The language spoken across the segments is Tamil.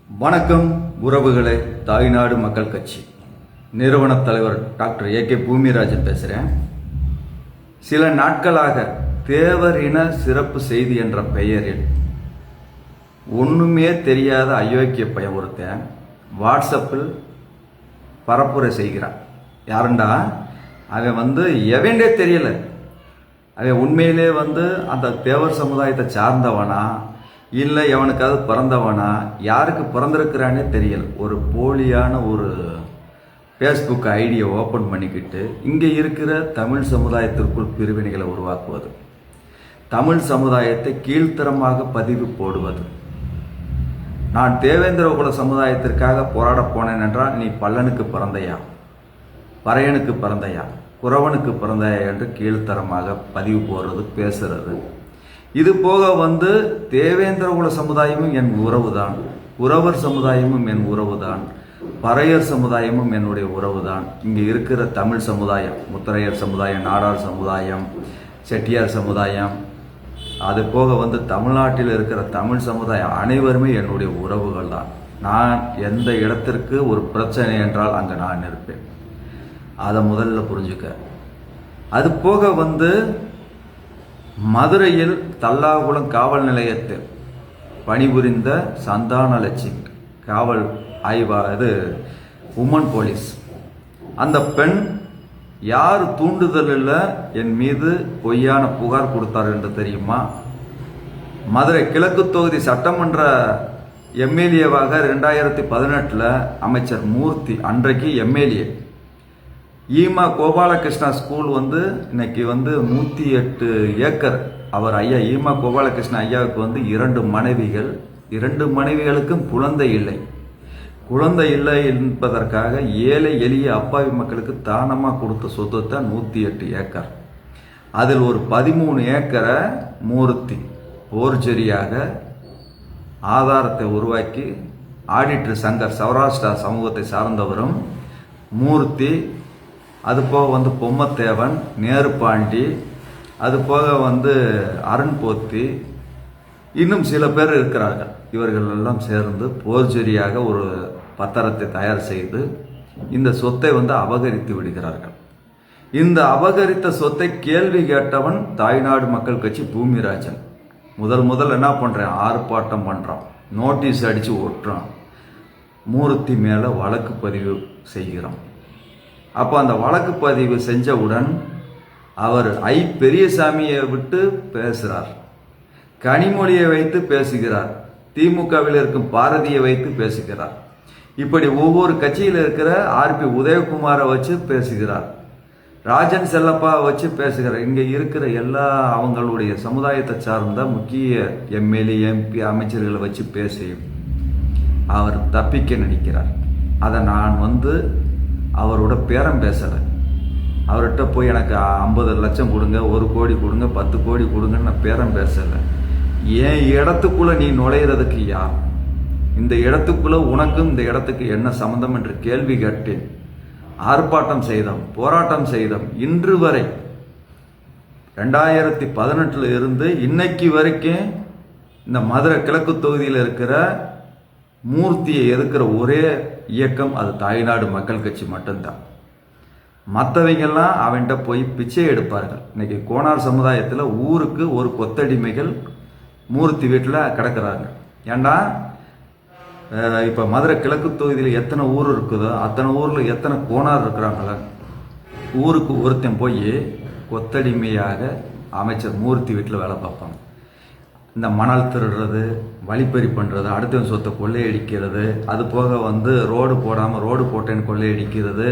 வணக்கம் உறவுகளே. தாய்நாடு மக்கள் கட்சி நிறுவன தலைவர் டாக்டர் ஏ.கே. பூமிராஜன் பேசுகிறேன். சில நாட்களாக தேவர் இன சிறப்பு செய்தி என்ற பெயரில் ஒன்றுமே தெரியாத அயோக்கிய பையன் ஒருத்தன் வாட்ஸ்அப்பில் பரப்புரை செய்கிறான். யாருண்டா அவன் எவன்டே தெரியல. அவன் உண்மையிலே அந்த தேவர் சமுதாயத்தை சார்ந்தவனா இல்லை எவனுக்காவது பிறந்தவனா, யாருக்கு பிறந்திருக்கிறானே தெரியல. ஒரு போலியான ஒரு ஃபேஸ்புக் ஐடியை ஓப்பன் பண்ணிக்கிட்டு இங்கே இருக்கிற தமிழ் சமுதாயத்திற்குள் பிரிவினைகளை உருவாக்குவது, தமிழ் சமுதாயத்தை கீழ்த்தரமாக பதிவு போடுவது. நான் தேவேந்திர குல சமுதாயத்திற்காக போராட போனேன் என்றால் நீ பல்லனுக்கு பிறந்தையா, பறையனுக்கு பிறந்தையா, குறவனுக்கு பிறந்தையா என்று கீழ்த்தரமாக பதிவு போடுறது, பேசுறது. இது போக தேவேந்திர குல சமுதாயமும் என் உறவுதான், குறவர் சமுதாயமும் என் உறவுதான், பறையர் சமுதாயமும் என்னுடைய உறவுதான். இங்கே இருக்கிற தமிழ் சமுதாயம், முத்தரையர் சமுதாயம், நாடார் சமுதாயம், செட்டியார் சமுதாயம், அது போக தமிழ்நாட்டில் இருக்கிற தமிழ் சமுதாயம் அனைவருமே என்னுடைய உறவுகள் தான். நான் எந்த இடத்திற்கு ஒரு பிரச்சனை என்றால் அங்கே நான் இருப்பேன். அதை முதல்ல புரிஞ்சுக்க. அது போக மதுரையில் தல்லாகுளம் காவல் நிலையத்தில் பணிபுரிந்த சந்தானலட்சுமி காவல் உமன் போலீஸ், அந்த பெண் யார் தூண்டுதலில் என் மீது பொய்யான புகார் கொடுத்தார் என்று தெரியுமா? மதுரை கிழக்கு தொகுதி சட்டமன்ற எம்எல்ஏவாக 2018 அமைச்சர் மூர்த்தி, அன்றைக்கு எம்எல்ஏ, ஈமா கோபாலகிருஷ்ணா ஸ்கூல் இன்னைக்கு 108 ஏக்கர். அவர் ஐயா ஈமா கோபாலகிருஷ்ணா ஐயாவுக்கு 2 மனைவிகள், 2 மனைவிகளுக்கும் குழந்தை இல்லை. குழந்தை இல்லை என்பதற்காக ஏழை எளிய அப்பாவி மக்களுக்கு தானமாக கொடுத்த சொத்து தான் 108 ஏக்கர். அதில் ஒரு 13 ஏக்கரை மூர்த்தி போர்ஜரியாக ஆதாரத்தை உருவாக்கி, ஆடிட்டர் சங்கர் சௌராஷ்டிரா சமூகத்தை சார்ந்தவரும் மூர்த்தி, அது போக பொம்மத்தேவன், நேருபாண்டி, அது போக அருண் போத்தி, இன்னும் சில பேர் இருக்கிறார்கள். இவர்கள் எல்லாம் சேர்ந்து போர்ஜரியாக ஒரு பத்திரத்தை தயார் செய்து இந்த சொத்தை அபகரித்து விடுகிறார்கள். இந்த அபகரித்த சொத்தை கேள்வி கேட்டவன் தாய்நாடு மக்கள் கட்சி பூமிராஜன். முதல் என்ன பண்றேன், ஆர்ப்பாட்டம் பண்றான், நோட்டீஸ் அடிச்சு ஒட்டுறான், மூர்த்தி மேல வழக்கு பதிவு செய்கிறான். அப்போ அந்த வழக்கு பதிவு செஞ்சவுடன் அவர் பெரியசாமியை விட்டு பேசுகிறார், கனிமொழியை வைத்து பேசுகிறார், திமுகவில் இருக்கும் பாரதியை வைத்து பேசுகிறார். இப்படி ஒவ்வொரு கட்சியில் இருக்கிற ஆர்பி உதயகுமாரை வச்சு பேசுகிறார், ராஜன் செல்லப்பா வச்சு பேசுகிறார். இங்கே இருக்கிற எல்லா அவங்களுடைய சமுதாயத்தை சார்ந்த முக்கிய எம்எல்ஏ, எம்பி, அமைச்சர்களை வச்சு பேசி அவர் தப்பிக்க நினைக்கிறார். அதை நான் அவரோட பேரம் பேசலை. அவர்கிட்ட போய் எனக்கு 50 லட்சம் கொடுங்க, 1 கோடி கொடுங்க, 10 கோடி கொடுங்கன்னு நான் பேரம் பேசலை. என் இடத்துக்குள்ள நீ நுழையிறதுக்கு யார்? இந்த இடத்துக்குள்ள உனக்கும் இந்த இடத்துக்கு என்ன சம்பந்தம் என்று கேள்வி கேட்டேன். ஆர்ப்பாட்டம் செய்தோம், போராட்டம் செய்தோம். இன்று வரை 2018 இருந்து இன்னைக்கு வரைக்கும் இந்த மதுரை கிழக்கு தொகுதியில் இருக்கிற மூர்த்தியை எதிர்க்கிற ஒரே இயக்கம் அது தாய்நாடு மக்கள் கட்சி மட்டும்தான். மற்றவங்கெல்லாம் அவன்கிட்ட போய் பிச்சை எடுப்பார்கள். இன்னைக்கு கோனார் சமுதாயத்தில் ஊருக்கு ஒரு கொத்தடிமைகள் மூர்த்தி வீட்டில் கிடக்கிறாங்க. ஏண்டா இப்போ மதுரை கிழக்கு தொகுதியில் எத்தனை ஊர் இருக்குதோ அத்தனை ஊரில் எத்தனை கோனார் இருக்கிறாங்கள, ஊருக்கு ஒருத்தன் போய் கொத்தடிமையாக அமைச்சர் மூர்த்தி வீட்டில் வேலை பார்ப்பாங்க. இந்த மணல் திருடுறது, வழிப்பறி பண்ணுறது, அடுத்தவன் சொத்தை கொள்ளையடிக்கிறது, அது போக ரோடு போடாமல் ரோடு போட்டேன்னு கொள்ளையடிக்கிறது,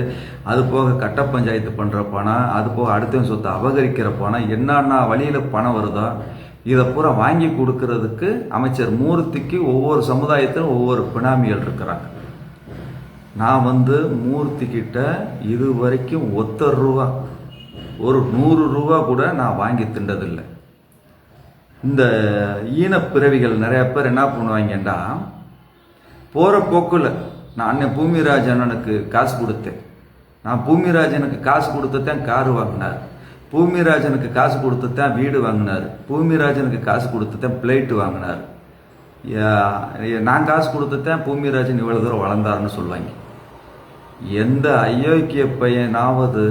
அது போக கட்ட பஞ்சாயத்து பண்ணுற பணம், அது போக அடுத்தவன் சொத்தை அபகரிக்கிற பணம், என்னென்ன வழியில் பணம் வருதோ இதை பூரா வாங்கி கொடுக்கறதுக்கு அமைச்சர் மூர்த்திக்கு ஒவ்வொரு சமுதாயத்திலும் ஒவ்வொரு பினாமிகள் இருக்கிறாங்க. நான் மூர்த்தி கிட்ட இது வரைக்கும் ₹1 ஒரு ₹100 கூட நான் வாங்கி தின்றதில்லை. இந்த ஈனப்பிறவிகள் நிறைய பேர் என்ன பண்ணுவாங்கன்னா, போகிற போக்கில் நான் அண்ணன் பூமிராஜ் அண்ணனுக்கு காசு கொடுத்தேன், நான் பூமிராஜனுக்கு காசு கொடுத்துத்தான் காரு வாங்கினார், பூமிராஜனுக்கு காசு கொடுத்துத்தான் வீடு வாங்கினார், பூமிராஜனுக்கு காசு கொடுத்துத்தான் பிளேட்டு வாங்கினார், நான் காசு கொடுத்துட்டேன் பூமிராஜன் இவ்வளோ தூரம் வளர்ந்தாருன்னு சொல்லுவாங்க. எந்த அயோக்கிய பையனாவது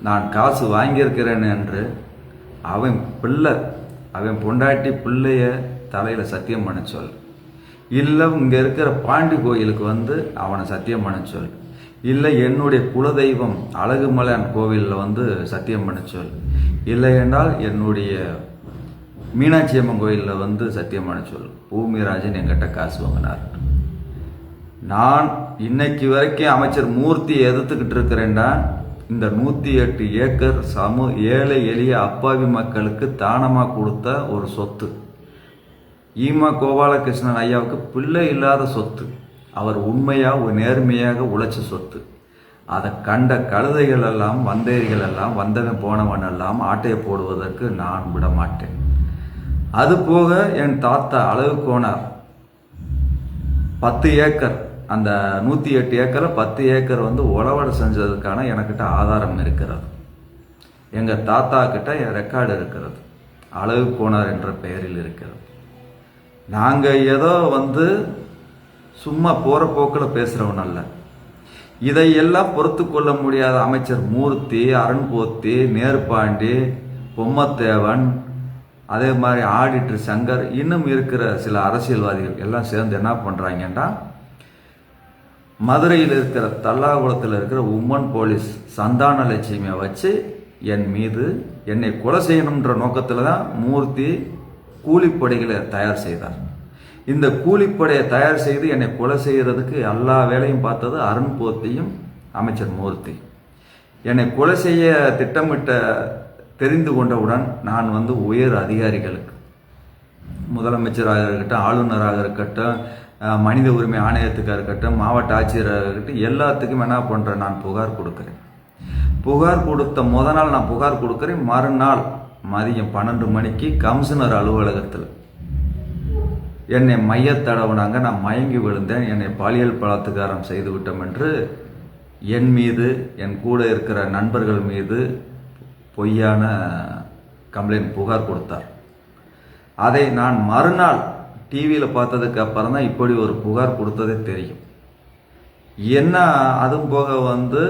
நான் காசு வாங்கியிருக்கிறேன் என்று அவன் பிள்ளை, அவன் பொண்டாட்டி பிள்ளைய தலையில் சத்தியம் பண்ண சொல். இல்லை இங்கே இருக்கிற பாண்டி கோயிலுக்கு வந்து அவனை சத்தியம் பண்ண சொல். இல்லை என்னுடைய குலதெய்வம் அழகுமலையான் கோவிலில் வந்து சத்தியம் பண்ண சொல். இல்லை என்றால் என்னுடைய மீனாட்சி அம்மன் கோயிலில் வந்து சத்தியம் பண்ண சொல். பூமிராஜன் என்கிட்ட காசு வாங்கினார். நான் இன்னைக்கு வரைக்கும் அமைச்சர் மூர்த்தியை எதிர்த்துக்கிட்டு இருக்கிறேன்டா. இந்த 108 ஏக்கர் ஏழை எளிய அப்பாவி மக்களுக்கு தானமாக கொடுத்த ஒரு சொத்து. ஈமா கோபாலகிருஷ்ணன் ஐயாவுக்கு பிள்ளை இல்லாத சொத்து. அவர் உண்மையாக நேர்மையாக உழைச்ச சொத்து. அதை கண்ட கழுதைகள் எல்லாம் வந்தேரிகள் எல்லாம் வந்தவன் போனவன் எல்லாம் ஆட்டையை போடுவதற்கு நான் விட மாட்டேன். அது போக என் தாத்தா அழகு கோனார் 10 ஏக்கர், அந்த 108 ஏக்கரில் 10 ஏக்கர் வந்து உழவடை செஞ்சதுக்கான எனக்கிட்ட ஆதாரம் இருக்கிறது. எங்கள் தாத்தா கிட்ட என் ரெக்கார்டு இருக்கிறது. அழகு கோனார் என்ற பெயரில் இருக்கிறது. நாங்கள் ஏதோ வந்து சும்மா போகிற போக்கில் பேசுகிறவன் அல்ல. இதையெல்லாம் பொறுத்து கொள்ள முடியாத அமைச்சர் மூர்த்தி, அருண்போத்தி, நேர்பாண்டி, பொம்மத்தேவன், அதே மாதிரி ஆடிட்டர் சங்கர், இன்னும் இருக்கிற சில அரசியல்வாதிகள் எல்லாம் சேர்ந்து என்ன பண்ணுறாங்கன்னா, மதுரையில் இருக்கிற தல்லாகுளத்தில் இருக்கிற உமன் போலீஸ் சந்தான லட்சுமியை வச்சு என் மீது என்னை கொலை செய்யணுன்ற நோக்கத்தில் தான் மூர்த்தி கூலிப்படைகளை தயார் செய்தார். இந்த கூலிப்படையை தயார் செய்து என்னை கொலை செய்கிறதுக்கு எல்லா வேலையும் பார்த்தது அருண்போத்தியும் அமைச்சர் மூர்த்தி. என்னை கொலை செய்ய திட்டமிட்ட தெரிந்து கொண்டவுடன் நான் வந்து உயர் அதிகாரிகளுக்கு, முதலமைச்சராக இருக்கட்டும், ஆளுநராக இருக்கட்டும், மனித உரிமை ஆணையத்துக்காக இருக்கட்டும், மாவட்ட ஆட்சியராக இருக்கட்டும், எல்லாத்துக்கும் என்ன பண்ணுறேன், நான் புகார் கொடுக்குறேன். புகார் கொடுத்த நாள் நான் புகார் கொடுக்குறேன். மறுநாள் மதியம் 12 மணிக்கு கமிஷனர் அலுவலகத்தில் என்னை மையத்தடவுனாங்க. நான் மயங்கி விழுந்தேன், என்னை பாலியல் பலாத்காரம் செய்து விட்டோம் என்று என் மீது, என் கூட இருக்கிற நண்பர்கள் மீது பொய்யான கம்ப்ளைண்ட் புகார் கொடுத்தார். அதை நான் மறுநாள் டிவியில் பார்த்ததுக்கு அப்புறம் தான் இப்படி ஒரு புகார் கொடுத்ததே தெரியும். என்ன அதுவும் போக வந்து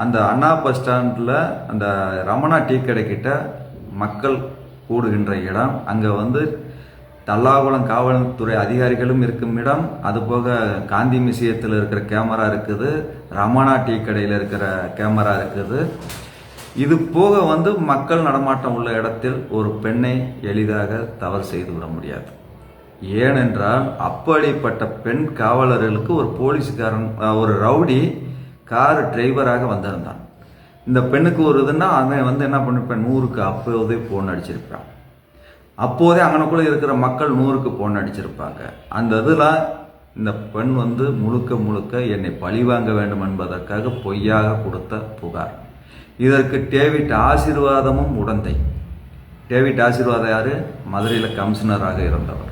அந்த அண்ணா பஸ் ஸ்டாண்டில் அந்த ரமணா டீ கடைக்கிட்ட மக்கள் கூடுகின்ற இடம், அங்கே வந்து தல்லாகுளம் காவல்துறை அதிகாரிகளும் இருக்கும் இடம், அதுபோக காந்தி மியூசியத்தில் இருக்கிற கேமரா இருக்குது, ரமணா டீ கடையில் இருக்கிற கேமரா இருக்குது. இது போக வந்து மக்கள் நடமாட்டம் உள்ள இடத்தில் ஒரு பெண்ணை எளிதாக தவறு செய்து விட முடியாது. ஏனென்றால் அப்படிப்பட்ட பெண் காவலர்களுக்கு ஒரு போலீஸ்காரன், ஒரு ரவுடி கார் டிரைவராக வந்திருந்தான். இந்த பெண்ணுக்கு ஒரு இதுன்னா அவன் வந்து என்ன பண்ணிருப்பான், 100க்கு அப்போதே போன் அடிச்சிருப்பான். அப்போதே அங்கனக்குள்ளே இருக்கிற மக்கள் 100க்கு போன் அடிச்சிருப்பாங்க. அந்த இதில் இந்த பெண் வந்து முழுக்க என்னை பழிவாங்க வேண்டும் என்பதற்காக பொய்யாக கொடுத்த புகார். இதற்கு டேவிட் ஆசீர்வாதமும் உடந்தை. டேவிட் ஆசீர்வாதம் யாரு? மதுரையில் கமிஷனராக இருந்தவர்.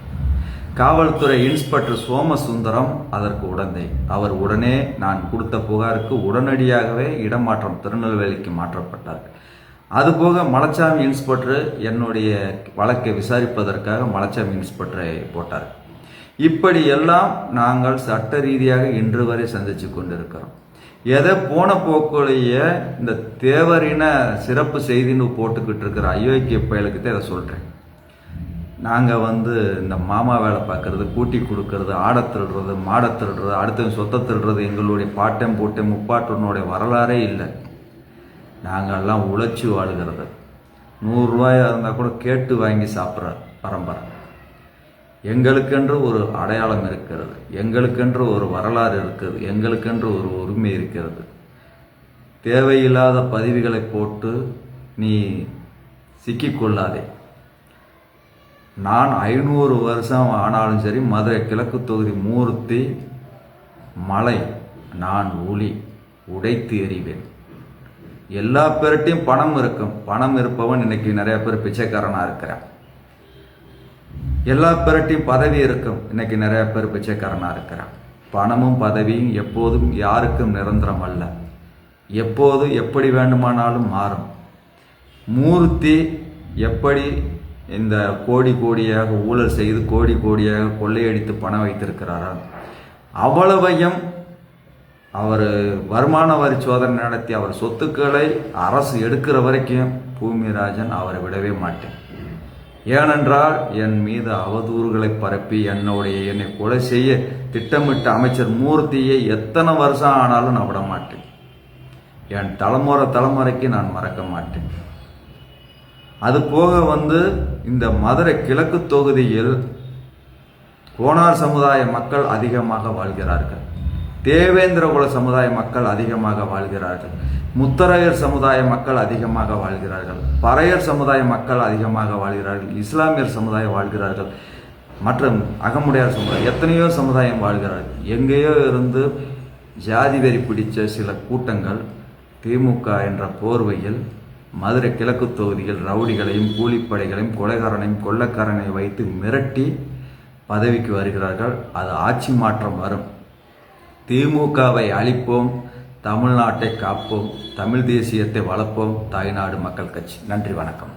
காவல்துறை இன்ஸ்பெக்டர் சோமசுந்தரம் அதற்கு உடந்தை. அவர் உடனே நான் கொடுத்த புகாருக்கு உடனடியாகவே இடமாற்றம் திருநெல்வேலிக்கு மாற்றப்பட்டார். அதுபோக மலைச்சாமி இன்ஸ்பெக்டர் என்னுடைய வழக்கை விசாரிப்பதற்காக மலைச்சாமி இன்ஸ்பெக்டரை போட்டார். இப்படி எல்லாம் நாங்கள் சட்ட ரீதியாக இன்று வரை சந்திச்சு கொண்டிருக்கிறோம். எதை போன போக்குலையே இந்த தேவரின சிறப்பு செய்தின்னு போட்டுக்கிட்டு இருக்கிற அயோக்கிய பயலுக்கு தான் இதை சொல்கிறேன். நாங்கள் வந்து இந்த மாமா வேலை பார்க்கறது, கூட்டி கொடுக்கறது, ஆடை திருடுறது, மாடை திருடுறது, அடுத்த சொத்தை திருடுறது எங்களுடைய பாட்டம் போட்டு முப்பாட்டனுடைய வரலாறே இல்லை. நாங்கள்லாம் உழைச்சி வாழுகிறது. 100 ரூபாயாக இருந்தால் கூட கேட்டு வாங்கி சாப்பிட்ற பரம்பரை. எங்களுக்கென்று ஒரு அடையாளம் இருக்கிறது, எங்களுக்கென்று ஒரு வரலாறு இருக்கிறது, எங்களுக்கென்று ஒரு உரிமை இருக்கிறது. தேவையில்லாத பதிவுகளை போட்டு நீ சிக்கிக்கொள்ளாதே. நான் 500 வருஷம் ஆனாலும் சரி, மதுரை கிழக்கு தொகுதி மூர்த்தி மலை, நான் ஒளி உடைத்து எறிவேன். எல்லா பேர்ட்டையும் பணம் இருக்கும். பணம் இருப்பவன் இன்னைக்கு நிறைய பேர் பிச்சைக்காரனாக இருக்கிறான். எல்லா பேர்ட்டையும் பதவி இருக்கும். இன்னைக்கு நிறைய பேர் பிச்சைக்காரனாக இருக்கிறான். பணமும் பதவியும் எப்போதும் யாருக்கும் நிரந்தரம் அல்ல. எப்போது எப்படி வேண்டுமானாலும் மாறும். மூர்த்தி எப்படி இந்த கோடி கோடியாக ஊழல் செய்து கோடி கோடியாக கொள்ளையடித்து பணம் வைத்திருக்கிறாரா? அவ்வளவையும் அவர் வருமான வரி சோதனை நடத்தி அவர் சொத்துக்களை அரசு எடுக்கிற வரைக்கும் பூமிராஜன் அவரை விடவே மாட்டேன். ஏனென்றால் என் மீது அவதூறுகளை பரப்பி என்னை கொலை செய்ய திட்டமிட்ட அமைச்சர் மூர்த்தியை எத்தனை வருஷம் ஆனாலும் நான் விட மாட்டேன். என் தலைமுறைக்கு நான் மறக்க மாட்டேன். அது போக இந்த மதுரை கிழக்கு தொகுதியில் கோனார் சமுதாய மக்கள் அதிகமாக வாழ்கிறார்கள். தேவேந்திரகுல சமுதாய மக்கள் அதிகமாக வாழ்கிறார்கள். முத்தரையர் சமுதாய மக்கள் அதிகமாக வாழ்கிறார்கள். பறையர் சமுதாய மக்கள் அதிகமாக வாழ்கிறார்கள். இஸ்லாமியர் சமுதாயம் வாழ்கிறார்கள். மற்றும் அகமுடையார் சமுதாயம் எத்தனையோ சமுதாயம் வாழ்கிறார்கள். எங்கேயோ இருந்து ஜாதி வெறி பிடித்த சில கூட்டங்கள் திமுக என்ற போர்வையில் மதுரை கிழக்கு தொகுதியில் ரவுடிகளையும் கூலிப்படைகளையும் கொலைகாரனையும் கொள்ளக்காரனையும் வைத்து மிரட்டி பதவிக்கு வருகிறார்கள். அது ஆட்சி மாற்றம் வரும். திமுகவை அழிப்போம், தமிழ்நாட்டை காப்போம், தமிழ் தேசியத்தை வளர்ப்போம். தாய்நாடு மக்கள் கட்சி. நன்றி, வணக்கம்.